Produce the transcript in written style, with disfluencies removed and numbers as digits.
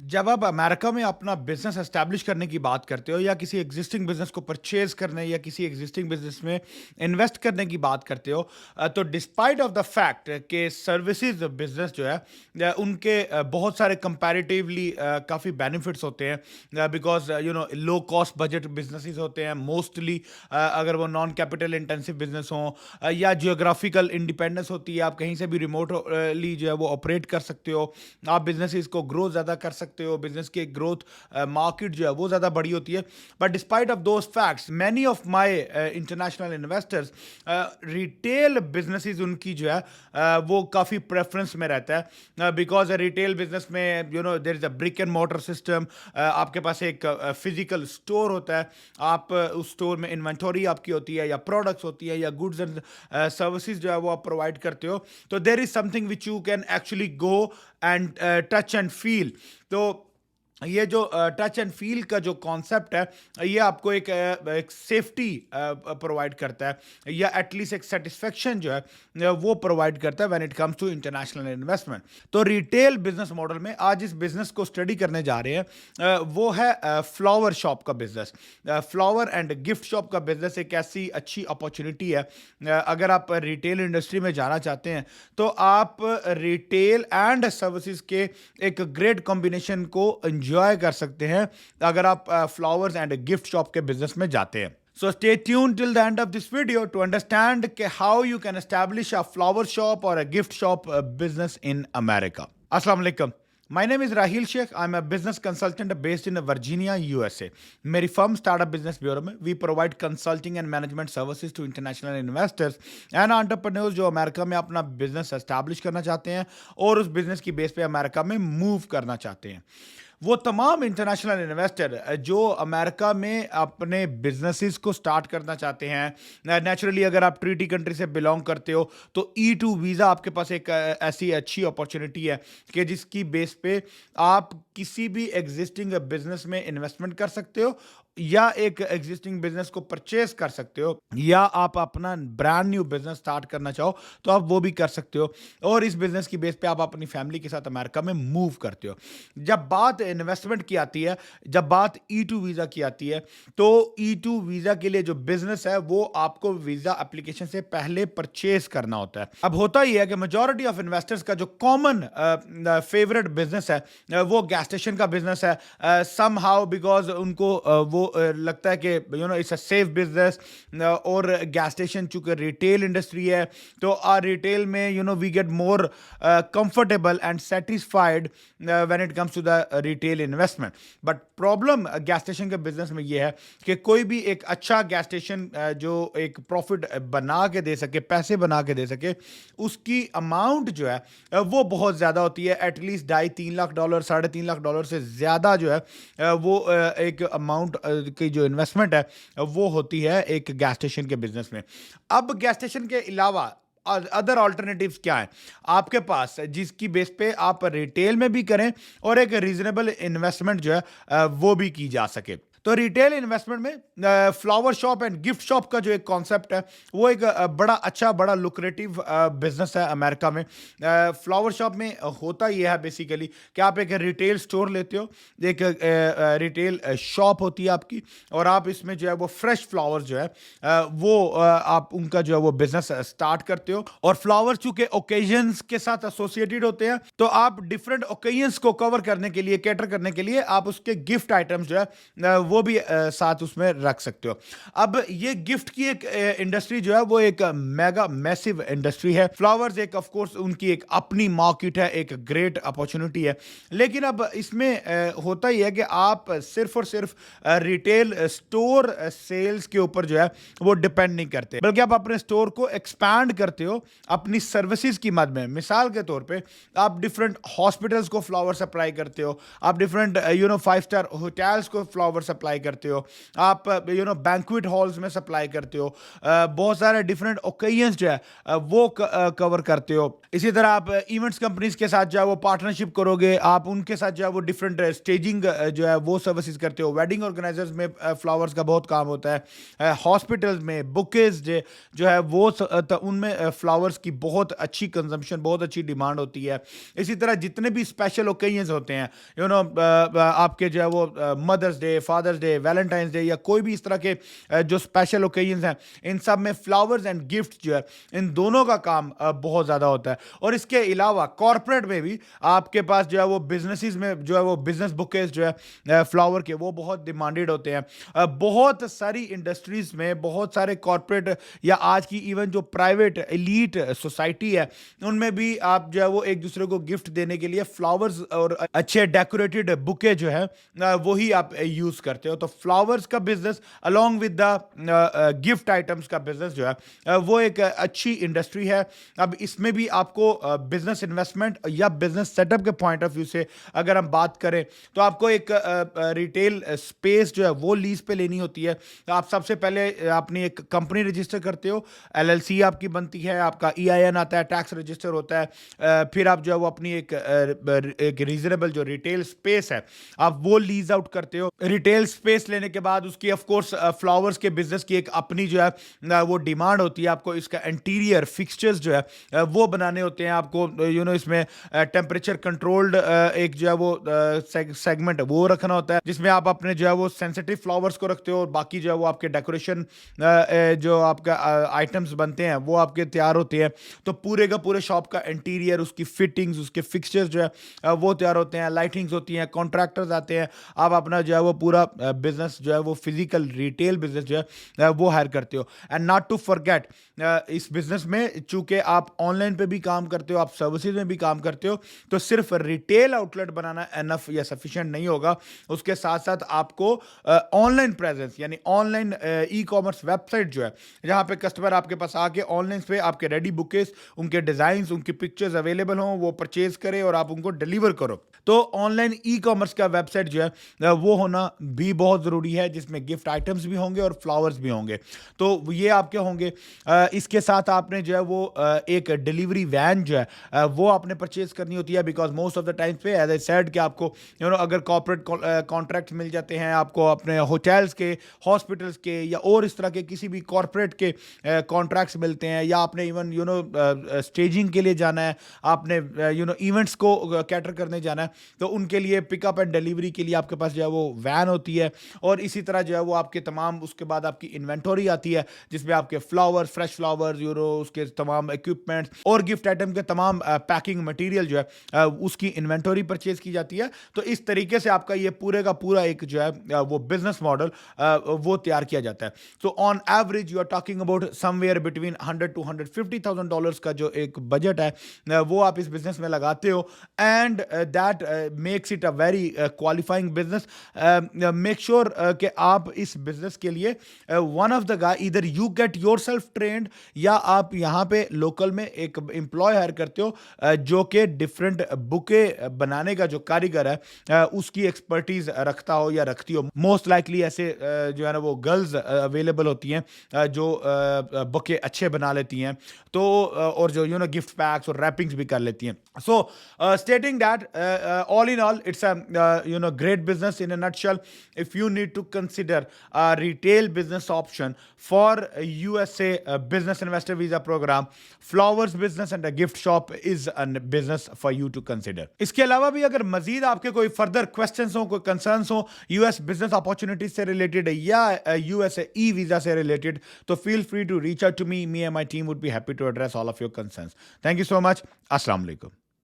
जब आप अमेरिका में अपना बिजनेस एस्टैब्लिश करने की बात करते हो या किसी एग्जिस्टिंग बिजनेस को परचेज करने या किसी एग्जिस्टिंग बिजनेस में इन्वेस्ट करने की बात करते हो, तो डिस्पाइट ऑफ द फैक्ट कि सर्विसेज बिजनेस जो है उनके बहुत सारे कंपैरेटिवली काफ़ी बेनिफिट्स होते हैं, because low cost budget businesses होते हैं मोस्टली। अगर वो नॉन कैपिटल इंटेंसिव बिजनेस हो या जियोग्राफिकल इंडिपेंडेंस होती है, आप कहीं से भी रिमोटली जो है वो ऑपरेट कर सकते हो। आप बिजनेस को ग्रो ज़्यादा कर सकते हो, बिजनेस की ग्रोथ मार्केट जो है वो ज़्यादा बड़ी होती है। But despite of those facts, many of my international investors, retail businesses उनकी जो है वो काफ़ी प्रेफरेंस में रहता है, बिकॉज रिटेल बिजनेस में there is a brick and mortar system. आपके पास एक फिजिकल स्टोर होता है, आप उस स्टोर में इन्वेंटरी आपकी होती है या प्रोडक्ट्स होती है या गुड्स एंड सर्विसेज जो है वो आप प्रोवाइड करते हो। तो there is something which you can actually go and touch and feel. तो ये जो टच एंड फील का जो कॉन्सेप्ट है, ये आपको एक सेफ्टी प्रोवाइड करता है या एटलीस्ट एक सेटिस्फेक्शन जो है वो प्रोवाइड करता है when it comes to international investment. तो रिटेल बिजनेस मॉडल में आज इस बिजनेस को स्टडी करने जा रहे हैं, वो है फ्लावर शॉप का business. Flower and gift shop का बिजनेस एक ऐसी अच्छी अपॉर्चुनिटी है। अगर आप रिटेल इंडस्ट्री में जाना चाहते हैं तो आप रिटेल एंड सर्विसेज के एक ग्रेट कॉम्बिनेशन को एंजॉय कर सकते हैं अगर आप फ्लावर्स एंड गिफ्ट शॉप के बिजनेस में जाते हैं। So stay tuned till the end of this video to understand how you can establish a flower shop or a gift shop business in America. Assalamu alaikum. My name is Rahil Sheikh. I'm a business consultant based in Virginia, USA. मेरी firm startup business bureau में we provide consulting and management services to international investors and entrepreneurs जो America में अपना business establish करना चाहते हैं और उस business की बेस पे अमेरिका में move करना चाहते हैं। वो तमाम इंटरनेशनल इन्वेस्टर जो अमेरिका में अपने बिजनेसेस को स्टार्ट करना चाहते हैं, नेचुरली अगर आप ट्रीटी कंट्री से बिलोंग करते हो तो E2 वीज़ा आपके पास एक ऐसी अच्छी अपॉर्चुनिटी है कि जिसकी बेस पे आप किसी भी एग्जिस्टिंग बिजनेस में इन्वेस्टमेंट कर सकते हो या एक एग्जिस्टिंग बिजनेस को परचेज कर सकते हो, या आप अपना ब्रांड न्यू बिजनेस स्टार्ट करना चाहो तो आप वो भी कर सकते हो और इस बिजनेस की बेस पे आप अपनी फैमिली के साथ अमेरिका में मूव करते हो। जब बात इन्वेस्टमेंट की आती है, जब बात E2 वीज़ा की आती है, तो E2 वीज़ा के लिए जो बिजनेस है वो आपको वीज़ा एप्लीकेशन से पहले परचेज करना होता है। अब होता ही है कि मेजॉरिटी ऑफ इन्वेस्टर्स का जो कॉमन फेवरेट बिजनेस है वो गैस स्टेशन का बिजनेस है। सम हाउ बिकॉज उनको वो लगता है कि इट्स अ सेफ बिजनेस, और गैस स्टेशन चूंकि रिटेल इंडस्ट्री है तो रिटेल में we get more comfortable and satisfied when it comes to the retail investment. But problem gas station के बिजनेस में ये है कि कोई भी एक अच्छा गैस स्टेशन जो एक प्रॉफिट बना के दे सके, पैसे बना के दे सके, उसकी अमाउंट जो है वो बहुत ज़्यादा होती है। एटलीस्ट $2.5-3 लाख, $3.5 लाख से ज़्यादा जो है वो एक अमाउंट की जो इन्वेस्टमेंट है वो होती है एक गैस स्टेशन के बिजनेस में। अब गैस स्टेशन के अलावा अदर ऑल्टरनेटिव्स क्या है आपके पास, जिसकी बेस पे आप रिटेल में भी करें और एक रीजनेबल इन्वेस्टमेंट जो है वो भी की जा सके। तो रिटेल इन्वेस्टमेंट में flower shop and gift shop का जो एक कॉन्सेप्ट है वो एक बड़ा अच्छा, बड़ा लुक्रेटिव बिजनेस है अमेरिका में। फ्लावर शॉप में होता ये है बेसिकली कि आप एक रिटेल स्टोर लेते हो, एक रिटेल शॉप होती है आपकी, और आप इसमें जो है वो फ्रेश फ्लावर्स जो है वो आप उनका जो है वो बिजनेस स्टार्ट करते हो। और फ्लावर्स चूंकि ओकेजन्स के साथ एसोसिएटेड होते हैं तो आप डिफरेंट ओकेजन्स को कवर करने के लिए, कैटर करने के लिए आप उसके गिफ्ट आइटम्स जो है वो भी साथ उसमें रख सकते हो। अब ये गिफ्ट की एक इंडस्ट्री जो है वो एक मेगा मैसिव इंडस्ट्री है। फ्लावर्स एक ऑफ कोर्स उनकी एक अपनी मार्केट है, एक ग्रेट अपॉर्चुनिटी है, लेकिन अब इसमें होता ही है कि आप सिर्फ और सिर्फ रिटेल स्टोर सेल्स के ऊपर जो है वो डिपेंड नहीं करते, बल्कि आप अपने स्टोर को एक्सपैंड करते हो अपनी सर्विसेज की मद में। मिसाल के तौर पे आप डिफरेंट हॉस्पिटल्स को फ्लावर सप्लाई करते हो, आप डिफरेंट 5 स्टार होटल्स को फ्लावर सप्लाई सप्लाई करते हो, आप बैंक्वेट हॉल्स में सप्लाई करते हो, बहुत सारे डिफरेंट ओकेजन्स जो है वो कवर करते हो। इसी तरह आप इवेंट्स कंपनीज के साथ जो है वो पार्टनरशिप करोगे, आप उनके साथ जो है वो डिफरेंट स्टेजिंग जो है वो सर्विसेज करते हो। वेडिंग ऑर्गेनाइजर्स में फ्लावर्स का बहुत काम होता है, हॉस्पिटल्स में बुकेज जो है वो उनमें फ्लावर्स की बहुत अच्छी कंजम्पशन, बहुत अच्छी डिमांड होती है। इसी तरह जितने भी स्पेशल ओकेजन्स होते हैं, आपके जो है वो Mother's Day, Father's Day, Valentine's Day या कोई भी इस तरह के जो स्पेशल ओकेजन्स हैं, इन सब में फ्लावर्स एंड गिफ्ट जो है इन दोनों का काम बहुत ज़्यादा होता है। और इसके अलावा कॉर्पोरेट में भी आपके पास जो है वो बिजनेसिस में जो है वो बिजनेस बुकेज जो है फ्लावर के वो बहुत डिमांडेड होते हैं। बहुत सारी इंडस्ट्रीज में बहुत सारे कॉर्पोरेट या आज की इवन जो प्राइवेट एलीट सोसाइटी है उनमें भी आप जो है वो एक दूसरे को गिफ्ट देने के लिए फ्लावर्स और अच्छे डेकोरेटेड बुके जो है वही आप यूज करते हो। तो फ्लावर्स का business along with the gift items का बिजनेस जो है वो एक अच्छी इंडस्ट्री है। अब इसमें भी आपको बिजनेस इन्वेस्टमेंट या बिजनेस सेटअप के पॉइंट ऑफ व्यू से अगर हम बात करें तो आपको एक रिटेल स्पेस जो है वो लीज पे लेनी होती है। तो आप सबसे पहले अपनी एक कंपनी रजिस्टर करते हो, एलएलसी आपकी बनती है, आपका ईआईएन आता है, टैक्स रजिस्टर होता है, फिर आप जो है वो अपनी एक रीजनेबल जो रिटेल स्पेस है आप वो लीज आउट करते हो। रिटेल स्पेस लेने के बाद उसकी ऑफ कोर्स फ्लावर्स के बिजनेस की एक अपनी जो है वो डिमांड होती है। आपको इसका इंटीरियर फिक्सचर्स जो है वो बनाने होते हैं, आपको इसमें टेम्परेचर कंट्रोल्ड एक जो है वो सेगमेंट वो रखना होता है जिसमें आप अपने जो है वो सेंसिटिव फ्लावर्स को रखते हो और बाकी जो है वो आपके डेकोरेशन जो आपका आइटम्स बनते हैं वो आपके तैयार होते हैं। तो पूरे का पूरे शॉप का इंटीरियर, उसकी फिटिंग्स, उसके फिक्सचर्स जो है वो तैयार होते हैं, लाइटिंग्स होती हैं, कॉन्ट्रैक्टर्स आते हैं, आप अपना जो है वो पूरा बिजनेस जो है वो फिजिकल रिटेल बिजनेस जो है वो हायर करते हो। एंड नॉट टू फॉरगेट इस बिजनेस में चूंकि आप ऑनलाइन पे भी काम करते हो, आप सर्विसेज में भी काम करते हो, तो सिर्फ रिटेल आउटलेट बनाना एनफ या सफिशिएंट नहीं होगा। उसके साथ साथ आपको ऑनलाइन प्रेजेंस यानी ऑनलाइन ई कॉमर्स वेबसाइट जो है जहां पे कस्टमर आपके पास आके ऑनलाइन पे आपके रेडी बुकेस, उनके डिजाइन, उनकी पिक्चर्स अवेलेबल हों, वो परचेज करे और आप उनको डिलीवर करो। तो ऑनलाइन ई कॉमर्स का वेबसाइट जो है वो होना भी बहुत जरूरी है जिसमें गिफ्ट आइटम्स भी होंगे और फ्लावर्स भी होंगे। तो ये आपके होंगे। इसके साथ आपने जो है वो एक डिलीवरी वैन जो है वो आपने परचेज करनी होती है, because most of the times पे एज आई सेड कि आपको अगर कॉर्पोरेट कॉन्ट्रैक्ट मिल जाते हैं, आपको अपने होटल्स के, हॉस्पिटल्स के या और इस तरह के किसी भी कॉर्पोरेट के कॉन्ट्रैक्ट्स मिलते हैं, या आपने इवन स्टेजिंग के लिए जाना है, आपने इवेंट्स को कैटर करने जाना है, तो उनके लिए पिकअप एंड डिलीवरी के लिए आपके पास जो है वो वैन होती है। और इसी तरह जो है वो आपके तमाम उसके बाद आपकी इन्वेंटरी आती है जिसमें आपके फ्लावर्स, फ्रेश फ्लावर्स, उसके तमाम इक्विपमेंट्स और गिफ्ट आइटम के तमाम पैकिंग मटेरियल जो है उसकी इन्वेंटरी परचेज की जाती है। तो इस तरीके से आपका ये पूरे का पूरा एक जो है वो बिजनेस मॉडल वो तैयार किया जाता है। So on average you are talking about somewhere between $100,000 to $150,000 का जो एक बजट है वो आप इस बिजनेस में लगाते हो, and that makes it a very qualifying business. Make sure कि आप इस बिजनेस के लिए वन ऑफ द गाय इधर यू गेट योरसेल्फ ट्रेंड या आप यहाँ पे लोकल में एक एम्प्लॉय हायर करते हो जो कि डिफरेंट बुके बनाने का जो कारीगर है उसकी एक्सपर्टीज रखता हो या रखती हो। मोस्ट लाइकली ऐसे जो है ना वो गर्ल्स अवेलेबल होती हैं जो बुके अच्छे बना लेती हैं, तो और जो गिफ्ट पैक्स और रैपिंग्स भी कर लेती हैं। So stating that all in all it's a great business in a nutshell. If you need to consider a retail business option for USA business investor visa program, flowers business and a gift shop is a business for you to consider. इसके अलावा भी अगर मजीद आपके कोई further questions हो, कोई concerns हो US business opportunities से रिलेटेड या यूएसए ई वीजा से रिलेटेड, तो feel free to reach out to me and my team would be happy to address all of your concerns. Thank you so much. अस्सलाम वालेकुम.